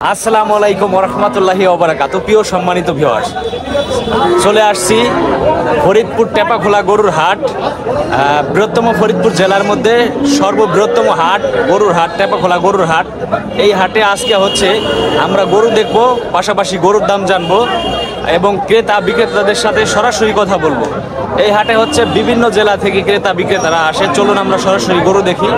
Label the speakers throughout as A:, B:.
A: আসসালামু আলাইকুম ওয়া রাহমাতুল্লাহি ওয়া বারাকাতুহু। প্রিয় সম্মানিত ভিউয়ার্স, চলে আসছি ফরিদপুর টেপাখোলা গরুর হাট। বৃহত্তম ফরিদপুর জেলার মধ্যে সর্ববৃহত্তম হাট গরুর হাট, টেপাখোলা গরুর হাট। এই হাটে আজকে হচ্ছে আমরা গরু দেখব, পাশাপাশি গরুর দাম জানবো এবং ক্রেতা বিক্রেতাদের সাথে সরাসরি কথা বলবো। এই হাটে হচ্ছে বিভিন্ন জেলা থেকে ক্রেতা বিক্রেতারা আসে। চলুন আমরা সরাসরি গরু দেখি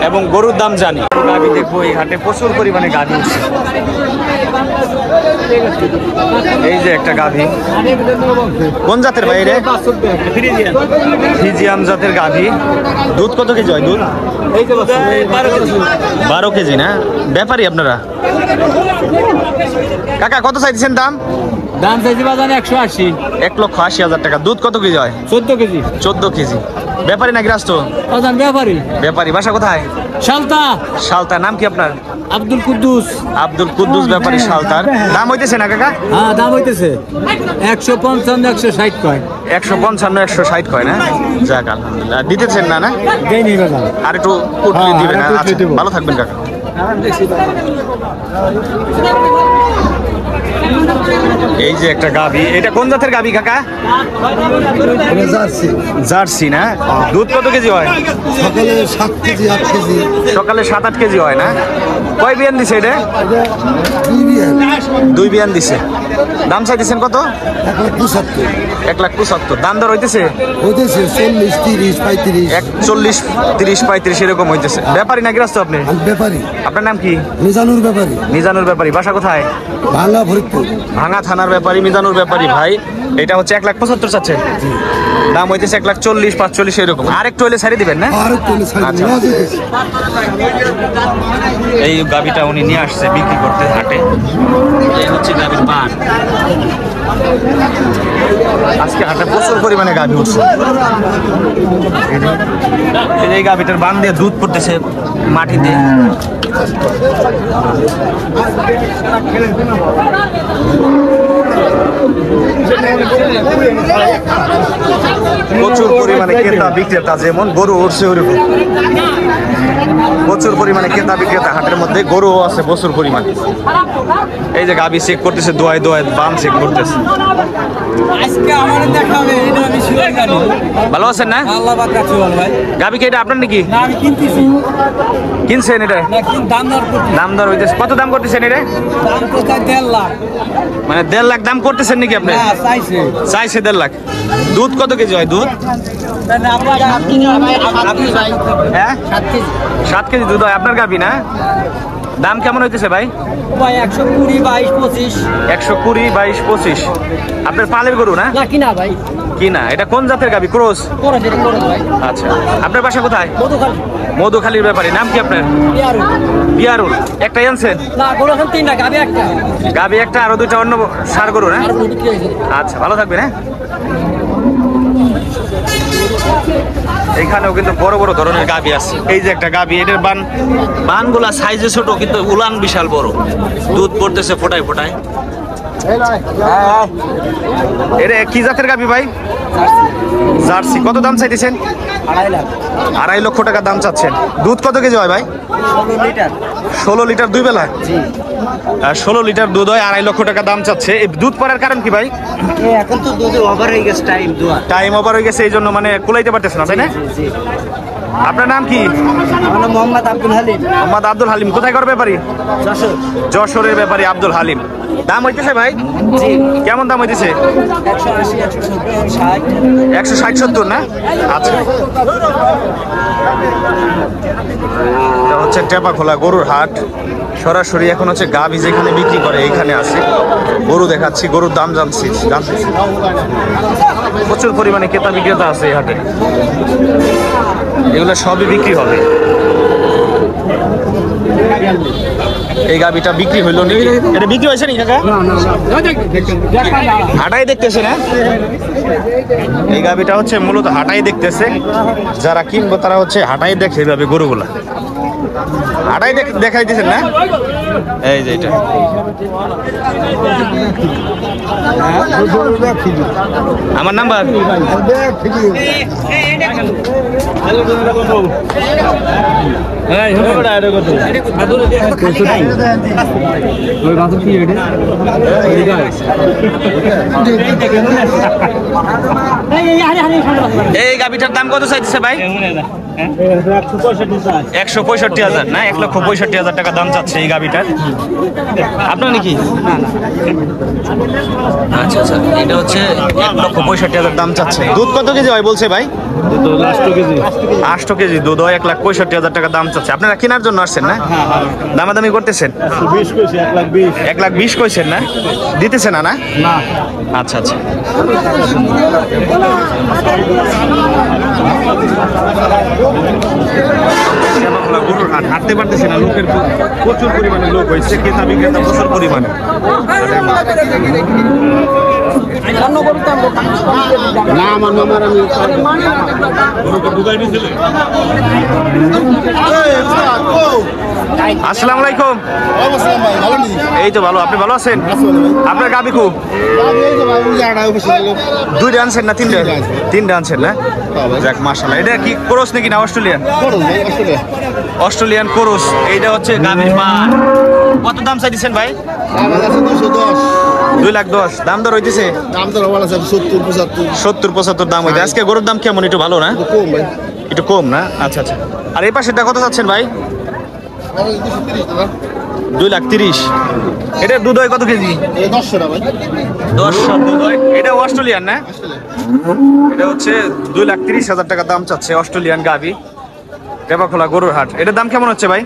A: এবং গরুর দাম জানি। গাভী দেখবো, এই হাটে প্রচুর পরিমাণে গাভী উঠছে। এই যে একটা গাভী, কোন জাতের ভাই রে? ফ্রিজিয়াম জাতের গাভী। দুধ কত কেজি হয়? দুধ 12 কেজি না? ব্যাপারী আপনারা? কাকা কত চাইছেন দাম?
B: দাম চাইছি বাজারে 180।
A: 1,80,000 টাকা। দুধ কত কেজি হয়?
B: 14 কেজি।
A: 14 কেজি। ব্যাপারী না গৃহস্থ?
B: বাজার ব্যাপারী।
A: ব্যাপারী। বাসা কোথায়?
B: শালতা।
A: শালতা। নাম কি আপনার?
B: আব্দুল কুদ্দুস।
A: আব্দুল কুদ্দুস ব্যাপারী, শালতার। দাম হইতেছে না কাকা?
B: হ্যাঁ, দাম হইতেছে 155 160 কয়।
A: 155 160 কয় না? যাক আলহামদুলিল্লাহ। দিতেছেন না? না
B: দেই নেই বাজার।
A: আর একটু উঠলে দিবেন। আচ্ছা, ভালো থাকবেন কাকা। এই যে একটা গাভী, এটা কোন জাতের গাভী কাকা?
C: জার্সি।
A: জার্সি না? দুধ কত কেজি হয়?
C: সকালে 7 কেজি 8 কেজি।
A: সকালে 7-8 কেজি হয় না? কয় বিয়ান দিছে এটা? 2 বিয়ান দিছে। দাম চাইতেছেন কত?
C: 1,75,000।
A: 1,75,000। দাম দর হইতেছে?
C: হইতেছে 40 30 35।
A: 40 30 35 এরকম হইতেছে। ব্যাপারী না গৃহস্থ আপনি?
C: ব্যাপারী।
A: আপনার নাম কি?
C: মিজানুর ব্যাপারী।
A: মিজানুর ব্যাপারী। বাসা কোথায়?
C: ভাঙা ফরিদপুর।
A: ভাঙা থানার ব্যাপারী মিজানুর ব্যাপারী ভাই। এটা হচ্ছে 1,75,000 চাচ্ছে। দাম হইতেছে 1,40,000 45 এরকম। আর একটু হলে ছাড়িয়ে দিবেন না?
C: আর কোন সাইড
A: আচ্ছা।
C: না যেতেছে।
A: এই গাভীটা উনি নিয়ে আসছে বিক্রি করতে হাটে। এই হচ্ছে গাভীর বান। আজকে হাটে প্রচুর পরিমাণে গাভী উঠছে। এই গাভীটার বান দিয়ে দুধ পড়তেছে মাটিতে। প্রচুর পরিমাণে ক্রেতা বিক্রেতা, যেমন গরু উঠছে ওরকম প্রচুর পরিমাণে ক্রেতা বিক্রেতা হাটের মধ্যে। গরু আছে প্রচুর পরিমাণে। এই যে গাভী চেক করতেছে, দোয়ায় দোয়ায় বান চেক করতেছে।
B: আজকে আমারে দেখাবে, এটা আমি শিওর জানি।
A: ভালো আছেন না?
B: আল্লাহ পাক রাখছে ভাই।
A: গাভী কি এটা আপনার নাকি?
B: না, আমি কিনতেছি।
A: কিনছেন এটা?
B: না, কিন্তু দাম দর করতে।
A: দাম দর হইতেছে কত? দাম করতেছেন এটা?
B: দাম কোথায় 1.5 লাখ।
A: মানে 1.5 লাখ দাম করতেছেন নাকি আপনি?
B: হ্যাঁ, চাইছে।
A: চাইছে 1.5 লাখ। দুধ কত কেজি হয়? দুধ হ্যাঁ 7 কেজি দুধ হয়। আপনার গাভী না? দাম কেমন হইতেছে ভাই?
B: 120 22 25।
A: 120 22 25। আপনার পালের গরু না?
B: না, কিনা ভাই।
A: কিনা। এটা কোন জাতের গাভী? ক্রস?
B: করে দিন, করে ভাই।
A: আচ্ছা। আপনার বাসা কোথায়?
B: মধুখালী।
A: মধুখালীর ব্যাপারী। নাম কি আপনার?
B: বিয়ারু।
A: বিয়ারুল। একটাই আনছেন?
B: না, গরু এখন 3টা, গাবি একটা।
A: গাভী একটা, আরো 2টা অন্য ষাঁড় গরু না?
B: আর গরু বিক্রি হয়েছে।
A: আচ্ছা, ভালো থাকবেন। হ্যাঁ, এখানেও কিন্তু বড় বড় ধরনের গাভী আছে। এই যে একটা গাভী, এটার বানগুলা সাইজে ছোট কিন্তু উলান বিশাল বড়। দুধ পড়তেছে ফোটায় ফোটায়। এটা কি জাতের গাভী ভাই? জার্সি। কত দাম চাইতেছেন?
B: 2.5 লাখ।
A: 2.5 লক্ষ টাকা দাম চাচ্ছেন। দুধ কত কেজি হয় ভাই?
B: 16 লিটার।
A: 16 লিটার 2 বেলা?
B: জি।
A: 16 লিটার দুধ হয়, 2.5 লক্ষ টাকা দাম চাচ্ছে। এই দুধ পড়ার কারণ কি ভাই?
B: এখন তো দুধ ওভার হয়ে গেছে,
A: টাইম ওভার হয়ে গেছে, এই জন্য মানে কুলাইতে পারতেছে না, তাই না?
B: জি।
A: আপনার নাম কি?
B: আমার নাম মোহাম্মদ আব্দুল হালিম।
A: মোহাম্মদ আব্দুল হালিম। কোথায় কর ব্যাপারী?
B: যশোর।
A: যশোরের ব্যাপারী আব্দুল হালিম। দাম হইতেছে ভাই?
B: জি।
A: কেমন দাম হইতেছে?
B: 180 170 60।
A: 160 70 না? আচ্ছা। এটা হচ্ছে টেপাখোলা গরুর হাট। সরাসরি এখন হচ্ছে গাভী যেখানে বিক্রি করে এইখানে আছে। গরু দেখাচ্ছি, গরুর দাম জানছি। প্রচুর পরিমাণে ক্রেতা বিক্রেতা আছে এই হাটে। এগুলো সবই বিক্রি হবে। এই গাভীটা বিক্রি হইলো নাকি? এটা বিক্রি হয়েছে নাকি কাকা? হাটাই দেখতেছে না? এই গাভীটা হচ্ছে মূলত হাটাই দেখতেছে। যারা কিনবো তারা হচ্ছে হাটাই দেখে এইভাবে গরুগুলা। হাটাই দেখাই দিচ্ছেন না? এই যে এটা আমার নাম্বার এই গাবিটার দাম কত চাইছে ভাই? 165,000 না, 1,65,000 টাকা দাম চাচ্ছে এই গাবিটার। আপনার নাকি? আচ্ছা আচ্ছা, এটা হচ্ছে 1,65,000 দাম চাচ্ছে। দুধ কত কেজি হয় বলছে ভাই? 8 কেজি দুধ হয়, 1,65,000 টাকা দাম চাচ্ছে। আপনারা কেনার জন্য আসছেন না? দামাদামি করতেছেন? 1,20,000 কইছেন না? দিতেছে না? না, আচ্ছা আচ্ছা। গরুর হাট, হাঁটতে পারতেছে না, লোকের প্রচুর পরিমাণে লোক হয়েছে, ক্রেতা বিক্রেতা প্রচুর পরিমাণে। আসসালামু আলাইকুম। এই তো ভালো, আপনি ভালো আছেন? আপনার গাবি খুব দুইটা আনছেন না তিনটা? তিনটা আনছেন না? যাক মাশাআল্লাহ। এটা কি ক্রস নাকি না অস্ট্রেলিয়ান? Australian cross. এইটা হচ্ছে গাবির মা। কত দাম চাইছেন ভাই? 2,10,000 দাম দর হইতেছে? 70-75 দাম হইতে। আজকে গরুর দাম কেমন? একটু ভালো না? একটু কম না? আচ্ছা আচ্ছা। আর এই পাশেরটা কত চাচ্ছেন ভাই? 2,30,000। এটা দুধ হয় কত কেজি? 10 দুধ হয়। এটা অস্ট্রেলিয়ান না? এটা হচ্ছে 2,30,000 টাকা দাম চাচ্ছে অস্ট্রেলিয়ান গাবি, টেপাখোলা গরুর হাট। এটার দাম কেমন হচ্ছে ভাই?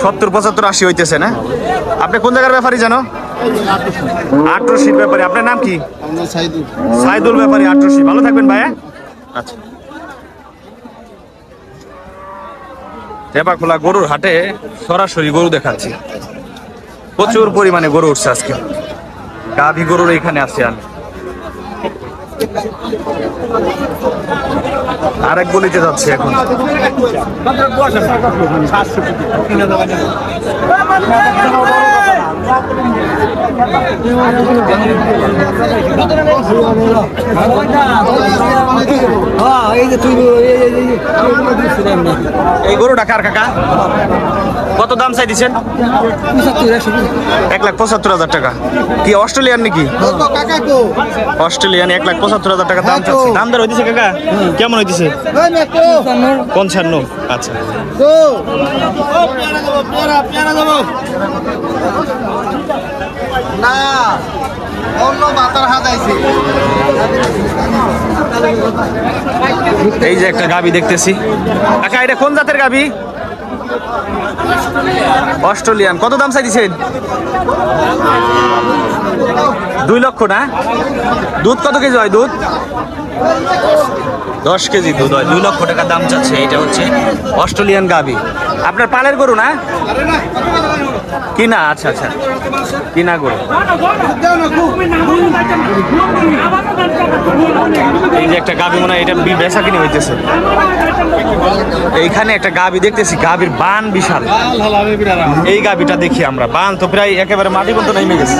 A: 70-75-80 হইতেছে না? আপনি কোন জায়গার ব্যাপারী জানো? আটরশির ব্যাপারী। আপনার নাম কি? সাইদুল ব্যাপারী, আটরশি। ভালো থাকবেন ভাই। আচ্ছা, টেপাখোলা গরুর হাটে সরাসরি গরু দেখাচ্ছি। প্রচুর পরিমাণে গরু উঠছে আজকে। গাভী গরুর এখানে আছে। আমি আরেক গলিতে যাচ্ছে এখন। এই গরুটা কার কাকা? কত দাম চাই দিচ্ছেন? 1,75,000 টাকা। কি অস্ট্রেলিয়ান নাকি? অস্ট্রেলিয়ান। 1,75,000 টাকা দাম চাচ্ছে। দাম দর হইতেছে কাকা? কেমন হইতেছে? 55। আচ্ছা,
B: না অন্য বাতার হাত আইছে।
A: এই যে একটা গাবি দেখতেছি। কাকা এটা কোন জাতের গাবি? অস্ট্রেলিয়ান। কত দাম চাইছেন? 2 লক্ষ না? দুধ কত কেজি হয়? দুধ 10 কেজি দুধ হয়। 2 লক্ষ টাকা দাম চাচ্ছে। এটা হচ্ছে অস্ট্রেলিয়ান গাবি। আপনার পালের গরু না? কিনা? আচ্ছা আচ্ছা, কিনা গরু। এই যে একটা গাবি মনে হয় এটা বেচা কিনে হইতেছে। এইখানে একটা গাবি দেখতেছি, গাবির বান বিশাল। এই গাবিটা দেখি আমরা, বান তো প্রায় একেবারে মাটি পর্যন্ত নেমে গেছে।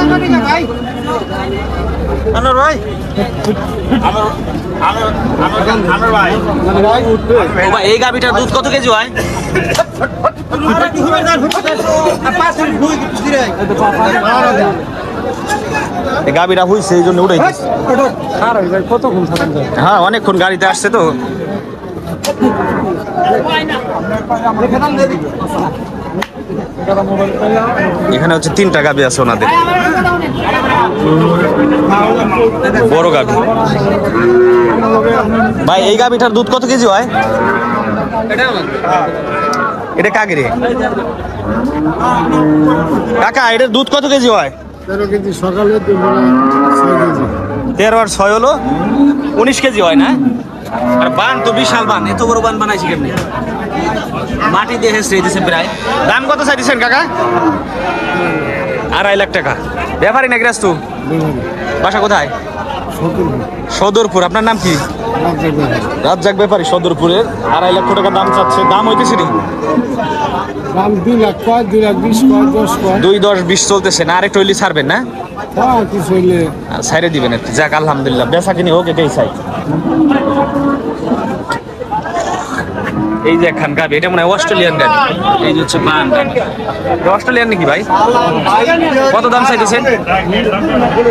A: এই গাবিটার দুধ কত কেজি হয়? গাবিটা হইছে এই জন্য উঠাই। হ্যাঁ, অনেকক্ষণ গাড়িতে আসছে তো। এখানে হচ্ছে 3টা গাবি আছে ওনাদের, বড় গাবি। ভাই এই গাবিটার দুধ কত কেজি হয়? এটা কাগিরে কাকা, এটার দুধ কত কেজি হয়?
C: 13 কেজি সকালে,
A: 13 আর 6 হলো 19 কেজি হয় না? আর বান তো বিশাল বান। এত বড় বান বানাইছি কেমনি? মাটি দিয়ে হেসে দিয়েছে প্রায়। দাম কত চাইছেন কাকা? 2.5 লাখ টাকা। ব্যাপারী না গ্রাস তো? বাসা কোথায়? সদরপুর। আপনার নাম কি? রাজ্জাক ব্যাপারী, সদরপুরের। 2.5 লক্ষ টাকা দাম চাচ্ছে। দাম হইতেছে নি?
B: দাম 2 লাখ কয় 2 লাখ 20 কয় 10 কয়
A: 2-10-20 চলতেছে না, আরেকটু হইলে ছাড়বেন না?
B: হ্যাঁ কিছু হইলে
A: সাইরে দিবেন আর কি। যাক আলহামদুলিল্লাহ, বেচা কিনি হোক, এটাই চাই। এই যে একখান গাবি, এটা মনে হয় অস্ট্রেলিয়ান গাবি। এই যে হচ্ছে বান গাবি, এটা অস্ট্রেলিয়ান নাকি ভাই? কত দাম চাইতেছেন?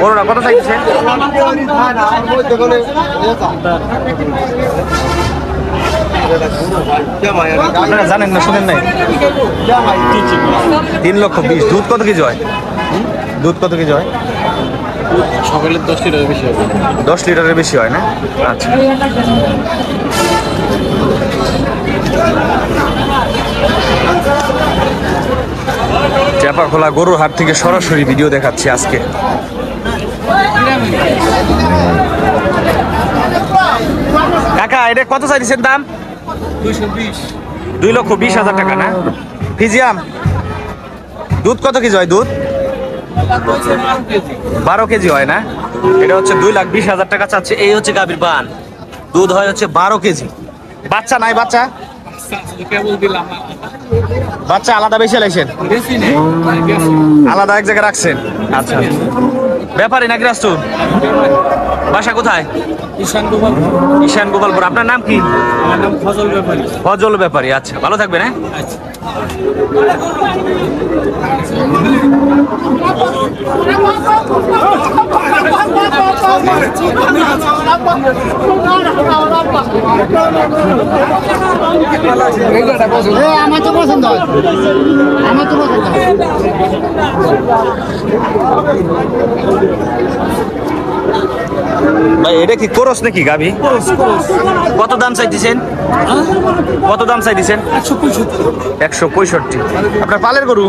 A: বড়রা কত চাইতেছেন? আপনারা জানেন না, শুনেন নাই? 3,20,000। দুধ কত কেজি হয়? দুধ কত কেজি হয়?
B: সকালে 10 লিটার বেশি হবে।
A: 10 লিটারের বেশি হয় না? আচ্ছা। টেপাখোলা গরুর হাট থেকে সরাসরি ভিডিও দেখাচ্ছি আজকে। কাকা, এটা কত চাইছেন দাম? 2,20,000 টাকা না? ফিজিয়াম দুধ কত কেজি হয়? দুধ 12 কেজি হয় না? এটা হচ্ছে 2,20,000 টাকা চাচ্ছে। এই হচ্ছে গাভীর বান, দুধ হয় হচ্ছে 12 কেজি। বাচ্চা নাই? বাচ্চা বাচ্চা আলাদা বেশি লাইছেন? আলাদা এক জায়গায় রাখছেন? আচ্ছা। ব্যাপারী না গৃহস্থ? বাসা কোথায়? ঈশান গোপালপুর। আপনার নাম কি?
B: আমার নাম ফজল ব্যাপারী।
A: ফজল ব্যাপারী। আচ্ছা, ভালো থাকবেন। হ্যাঁ,
B: আমার তো পছন্দ হয়, আমার তো পছন্দ হয়।
A: ভাই এটা কি কোরস নাকি গাভী? কত দাম চাইতেছেন? কত দাম চাইতেছেন? 165। আপনার পালের গরু?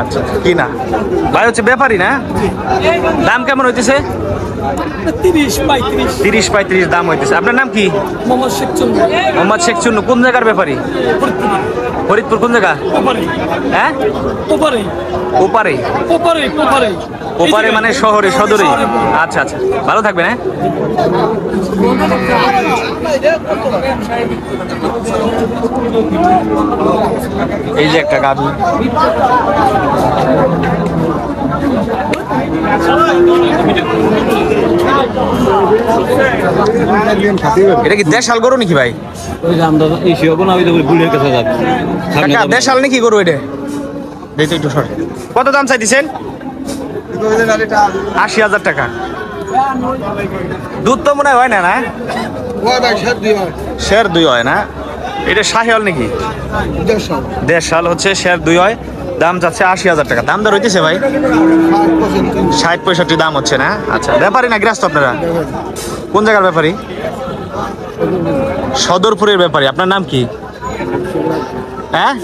A: আচ্ছা, কি না ভাই? হচ্ছে ব্যাপারী না? দাম কেমন হইতেছে? 30-35 দাম হইতেছে। আপনার নাম কি? মোহাম্মদ শেখ চুন্নু। কোন জায়গার ব্যাপারী? ফরিদপুর। কোন জায়গা? হ্যাঁ, ওপারে। ওপারে মানে শহরে, সদরে। আচ্ছা আচ্ছা, ভালো থাকবেন। হ্যাঁ, এই যে একটা গাভী, এটা কি দেশাল গরু নাকি ভাই? কাকা, দেশাল নাকি গরু এটা? দেখতে একটু সর। কত দাম চাইতেছেন? 80,000 টাকা। দুধ তো মনে হয় না? না, শের 2 হয় না? এটা শাহিওয়াল নাকি? দেশাল হচ্ছে, শের 2 হয়। দাম যাচ্ছে 80,000 টাকা। দাম দর হইতেছে ভাই 60-65 দাম হচ্ছে না? আচ্ছা। ব্যাপারী না গৃহস্থ আপনারা? কোন জায়গার ব্যাপারী? সদরপুরের ব্যাপারী। আপনার নাম কি? হ্যাঁ,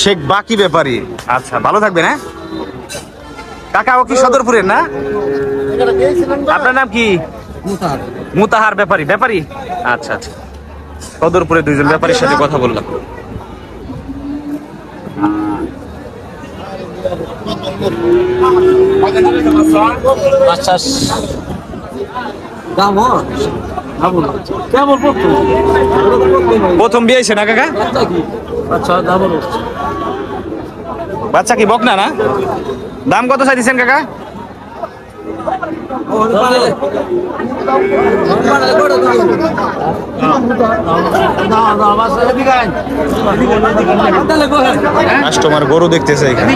A: শেখ বাকি ব্যাপারী। আচ্ছা, ভালো থাকবেন। হ্যাঁ কাকা, ও কি সদরপুরের না? আপনার নাম কি? মুতাহার ব্যাপারী। ব্যাপারী, আচ্ছা আচ্ছা। সদরপুরে 2 জন ব্যাপারীর সাথে কথা বললাম। প্রথম বিয়ে হয়েছে না কাকা? বাচ্চা কি বকনা না? দাম কত চাইছেন কাকা? কাস্টমার গরু দেখতেছে এখানে।